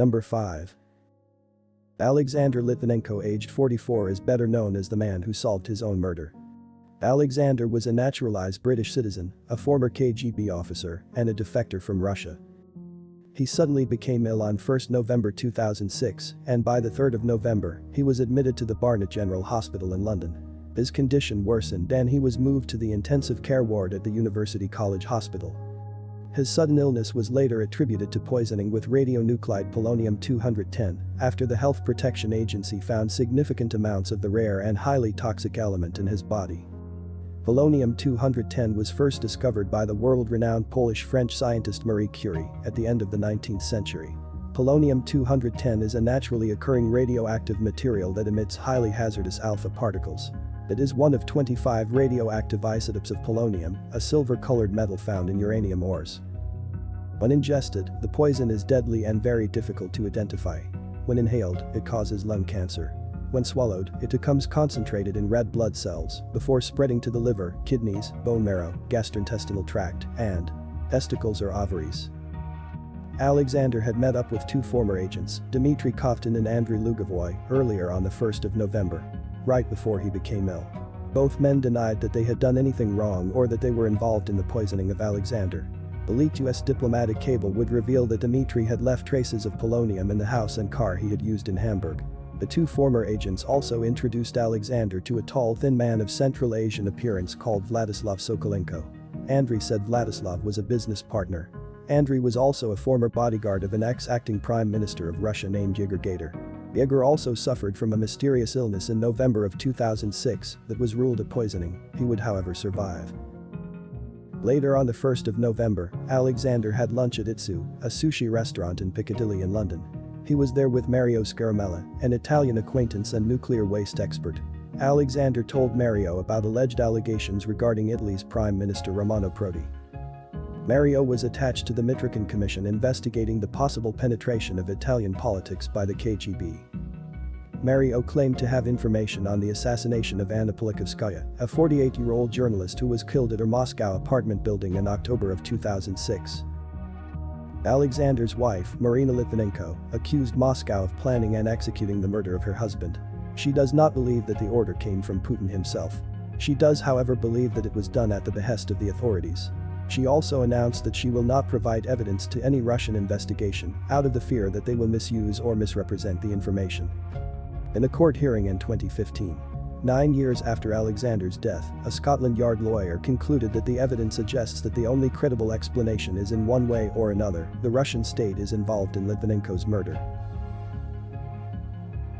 Number 5. Alexander Litvinenko, aged 44, is better known as the man who solved his own murder. Alexander was a naturalized British citizen, a former KGB officer, and a defector from Russia. He suddenly became ill on 1 November 2006, and by the 3rd of November, he was admitted to the Barnet General Hospital in London. His condition worsened and he was moved to the intensive care ward at the University College Hospital. His sudden illness was later attributed to poisoning with radionuclide polonium-210 after the Health Protection Agency found significant amounts of the rare and highly toxic element in his body. Polonium-210 was first discovered by the world-renowned Polish-French scientist Marie Curie at the end of the 19th century. Polonium-210 is a naturally occurring radioactive material that emits highly hazardous alpha particles. It is one of 25 radioactive isotopes of polonium, a silver-colored metal found in uranium ores. When ingested, the poison is deadly and very difficult to identify. When inhaled, it causes lung cancer. When swallowed, it becomes concentrated in red blood cells before spreading to the liver, kidneys, bone marrow, gastrointestinal tract, and testicles or ovaries. Alexander had met up with two former agents, Dmitry Kovtun and Andrei Lugovoy, earlier on the 1st of November. Right before he became ill. Both men denied that they had done anything wrong or that they were involved in the poisoning of Alexander. The leaked US diplomatic cable would reveal that Dmitry had left traces of polonium in the house and car he had used in Hamburg. The two former agents also introduced Alexander to a tall, thin man of Central Asian appearance called Vladislav Sokolenko. Andrei said Vladislav was a business partner. Andrei was also a former bodyguard of an ex-acting prime minister of Russia named Yegor Gaidar. Yegor also suffered from a mysterious illness in November of 2006 that was ruled a poisoning. He would, however, survive. Later on the 1st of November, Alexander had lunch at Itsu, a sushi restaurant in Piccadilly in London. He was there with Mario Scaramella, an Italian acquaintance and nuclear waste expert. Alexander told Mario about alleged allegations regarding Italy's Prime Minister Romano Prodi. Mario was attached to the Mitrokhin Commission investigating the possible penetration of Italian politics by the KGB. Mario claimed to have information on the assassination of Anna Polikovskaya, a 48-year-old journalist who was killed at her Moscow apartment building in October of 2006. Alexander's wife, Marina Litvinenko, accused Moscow of planning and executing the murder of her husband. She does not believe that the order came from Putin himself. She does, however, believe that it was done at the behest of the authorities. She also announced that she will not provide evidence to any Russian investigation out of the fear that they will misuse or misrepresent the information. In a court hearing in 2015, 9 years after Alexander's death, a Scotland Yard lawyer concluded that the evidence suggests that the only credible explanation is in one way or another, the Russian state is involved in Litvinenko's murder.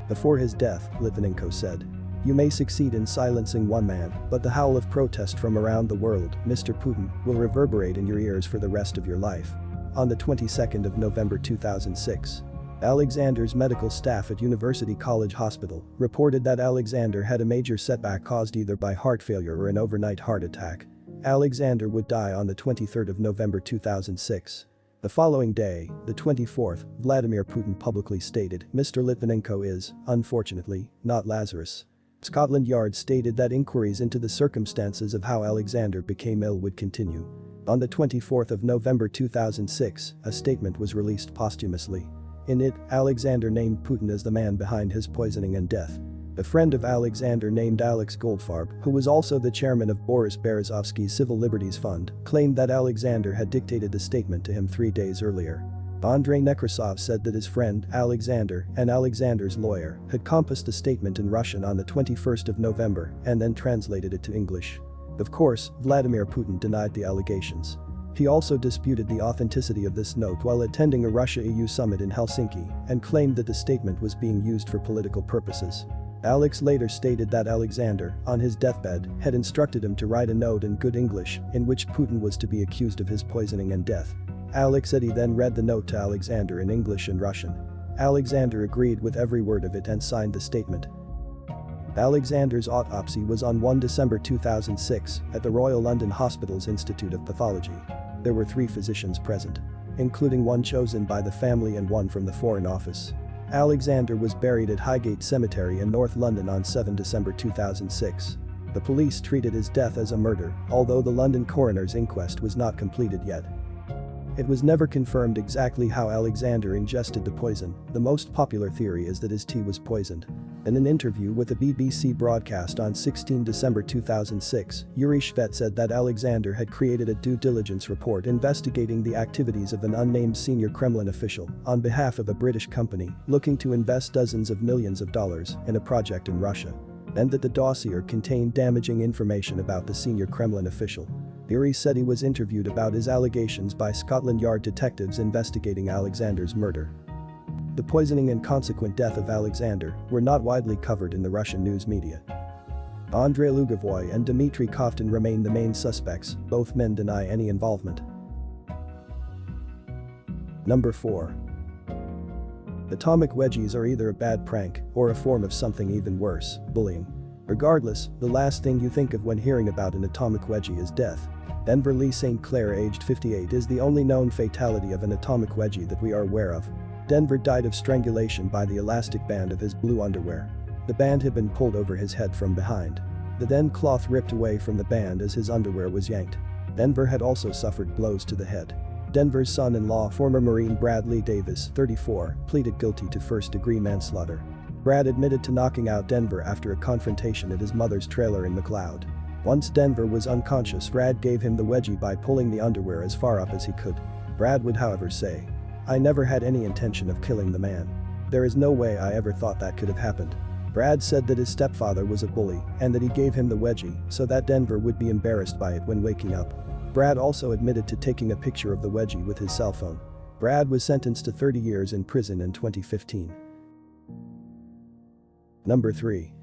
Before his death, Litvinenko said, "You may succeed in silencing one man, but the howl of protest from around the world, Mr. Putin, will reverberate in your ears for the rest of your life." On the 22nd of November 2006, Alexander's medical staff at University College Hospital reported that Alexander had a major setback caused either by heart failure or an overnight heart attack. Alexander would die on the 23rd of November 2006. The following day, the 24th, Vladimir Putin publicly stated, "Mr. Litvinenko is, unfortunately, not Lazarus." Scotland Yard stated that inquiries into the circumstances of how Alexander became ill would continue. On the 24th of November 2006, a statement was released posthumously. In it, Alexander named Putin as the man behind his poisoning and death. A friend of Alexander named Alex Goldfarb, who was also the chairman of Boris Berezovsky's Civil Liberties Fund, claimed that Alexander had dictated the statement to him 3 days earlier. Andrei Nekrasov said that his friend, Alexander, and Alexander's lawyer had composed the statement in Russian on the 21st of November and then translated it to English. Of course, Vladimir Putin denied the allegations. He also disputed the authenticity of this note while attending a Russia-EU summit in Helsinki and claimed that the statement was being used for political purposes. Alex later stated that Alexander, on his deathbed, had instructed him to write a note in good English in which Putin was to be accused of his poisoning and death. Alex said he then read the note to Alexander in English and Russian. Alexander agreed with every word of it and signed the statement. Alexander's autopsy was on 1 December 2006 at the Royal London Hospital's Institute of Pathology. There were 3 physicians present, including one chosen by the family and one from the Foreign Office. Alexander was buried at Highgate Cemetery in North London on 7 December 2006. The police treated his death as a murder, although the London coroner's inquest was not completed yet. It was never confirmed exactly how Alexander ingested the poison. The most popular theory is that his tea was poisoned. In an interview with a BBC broadcast on 16 December 2006, Yuri Shvet said that Alexander had created a due diligence report investigating the activities of an unnamed senior Kremlin official on behalf of a British company looking to invest dozens of millions of dollars in a project in Russia, and that the dossier contained damaging information about the senior Kremlin official. Yuri said he was interviewed about his allegations by Scotland Yard detectives investigating Alexander's murder. The poisoning and consequent death of Alexander were not widely covered in the Russian news media. Andrei Lugovoy and Dmitry Kovtun remain the main suspects. Both men deny any involvement. Number 4. Atomic wedgies are either a bad prank or a form of something even worse, bullying. Regardless, the last thing you think of when hearing about an atomic wedgie is death. Denver Lee St. Clair, aged 58, is the only known fatality of an atomic wedgie that we are aware of. Denver died of strangulation by the elastic band of his blue underwear. The band had been pulled over his head from behind. The then cloth ripped away from the band as his underwear was yanked. Denver had also suffered blows to the head. Denver's son-in-law, former Marine Brad Lee Davis, 34, pleaded guilty to first-degree manslaughter. Brad admitted to knocking out Denver after a confrontation at his mother's trailer in McLeod. Once Denver was unconscious, Brad gave him the wedgie by pulling the underwear as far up as he could. Brad would, however, say, "I never had any intention of killing the man. There is no way I ever thought that could have happened." Brad said that his stepfather was a bully and that he gave him the wedgie so that Denver would be embarrassed by it when waking up. Brad also admitted to taking a picture of the wedgie with his cell phone. Brad was sentenced to 30 years in prison in 2015. Number 3.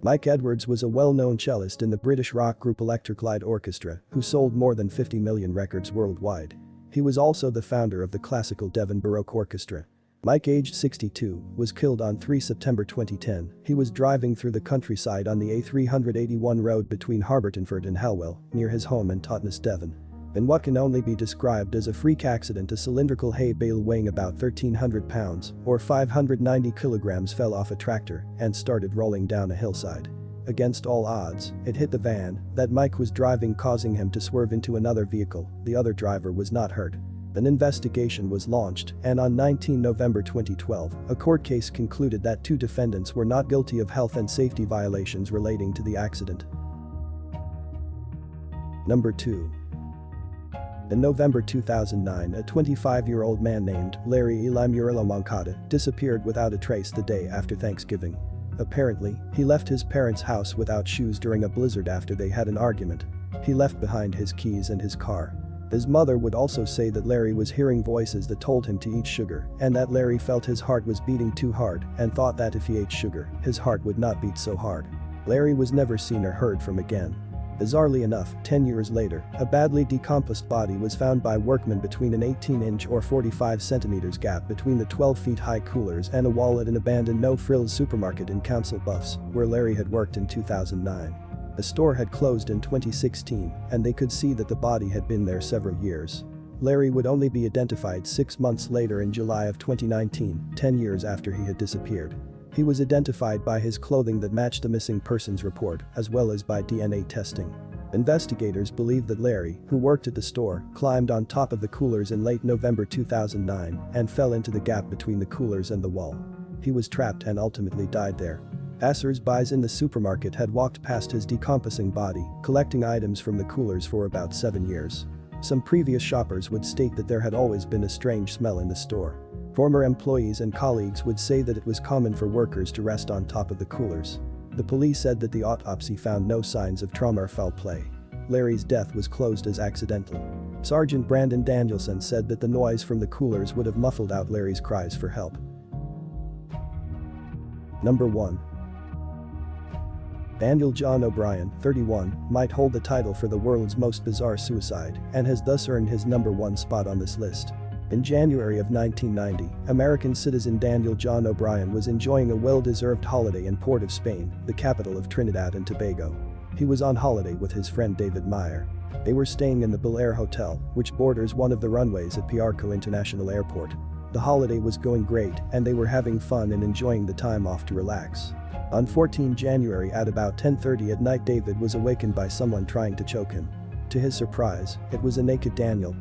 Mike Edwards was a well-known cellist in the British rock group Electric Light Orchestra who sold more than 50 million records worldwide. He was also the founder of the classical Devon Baroque Orchestra. Mike, aged 62, was killed on 3 September 2010. He was driving through the countryside on the A381 road between Harbertonford and Helwell, near his home in Totnes, Devon. In what can only be described as a freak accident, a cylindrical hay bale weighing about 1,300 pounds, or 590 kilograms, fell off a tractor and started rolling down a hillside. Against all odds, it hit the van that Mike was driving, causing him to swerve into another vehicle. The other driver was not hurt. An investigation was launched, and on 19 November 2012, a court case concluded that 2 defendants were not guilty of health and safety violations relating to the accident. Number 2. In November 2009, a 25-year-old man named Ely Murillo-Moncada disappeared without a trace the day after Thanksgiving. Apparently, he left his parents' house without shoes during a blizzard after they had an argument. He left behind his keys and his car. His mother would also say that Larry was hearing voices that told him to eat sugar, and that Larry felt his heart was beating too hard and thought that if he ate sugar, his heart would not beat so hard. Larry was never seen or heard from again. Bizarrely enough, 10 years later, a badly decomposed body was found by workmen between an 18-inch or 45 centimeters gap between the 12-feet-high coolers and a wall at an abandoned no-frills supermarket in Council Bluffs, where Larry had worked in 2009. The store had closed in 2016, and they could see that the body had been there several years. Larry would only be identified 6 months later in July of 2019, 10 years after he had disappeared. He was identified by his clothing that matched the missing persons report, as well as by DNA testing. Investigators believe that Larry, who worked at the store, climbed on top of the coolers in late November 2009 and fell into the gap between the coolers and the wall. He was trapped and ultimately died there. Passers-by in the supermarket had walked past his decomposing body, collecting items from the coolers for about 7 years. Some previous shoppers would state that there had always been a strange smell in the store. Former employees and colleagues would say that it was common for workers to rest on top of the coolers. The police said that the autopsy found no signs of trauma or foul play. Larry's death was closed as accidental. Sergeant Brandon Danielson said that the noise from the coolers would have muffled out Larry's cries for help. Number 1. Daniel John O'Brien, 31, might hold the title for the world's most bizarre suicide and has thus earned his number 1 spot on this list. In January of 1990, American citizen Daniel John O'Brien was enjoying a well-deserved holiday in Port of Spain, the capital of Trinidad and Tobago. He was on holiday with his friend David Meyer. They were staying in the Bel Air Hotel, which borders one of the runways at Piarco International Airport. The holiday was going great and they were having fun and enjoying the time off to relax. On 14 January at about 10:30 at night, David was awakened by someone trying to choke him. To his surprise, it was a naked Daniel.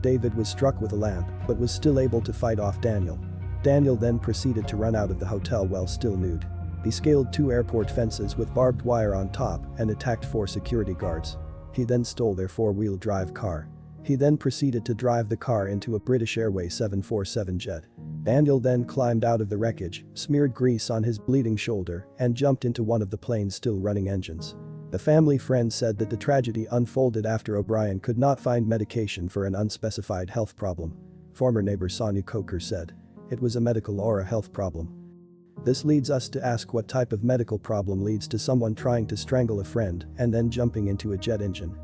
David was struck with a lamp but was still able to fight off Daniel. Daniel then proceeded to run out of the hotel while still nude. He scaled 2 airport fences with barbed wire on top and attacked 4 security guards. He then stole their 4-wheel drive car. He then proceeded to drive the car into a British Airways 747 jet. Daniel then climbed out of the wreckage, smeared grease on his bleeding shoulder, and jumped into one of the plane's still running engines. The family friend said that the tragedy unfolded after O'Brien could not find medication for an unspecified health problem. Former neighbor Sonia Coker said, "It was a medical or a health problem." This leads us to ask what type of medical problem leads to someone trying to strangle a friend and then jumping into a jet engine.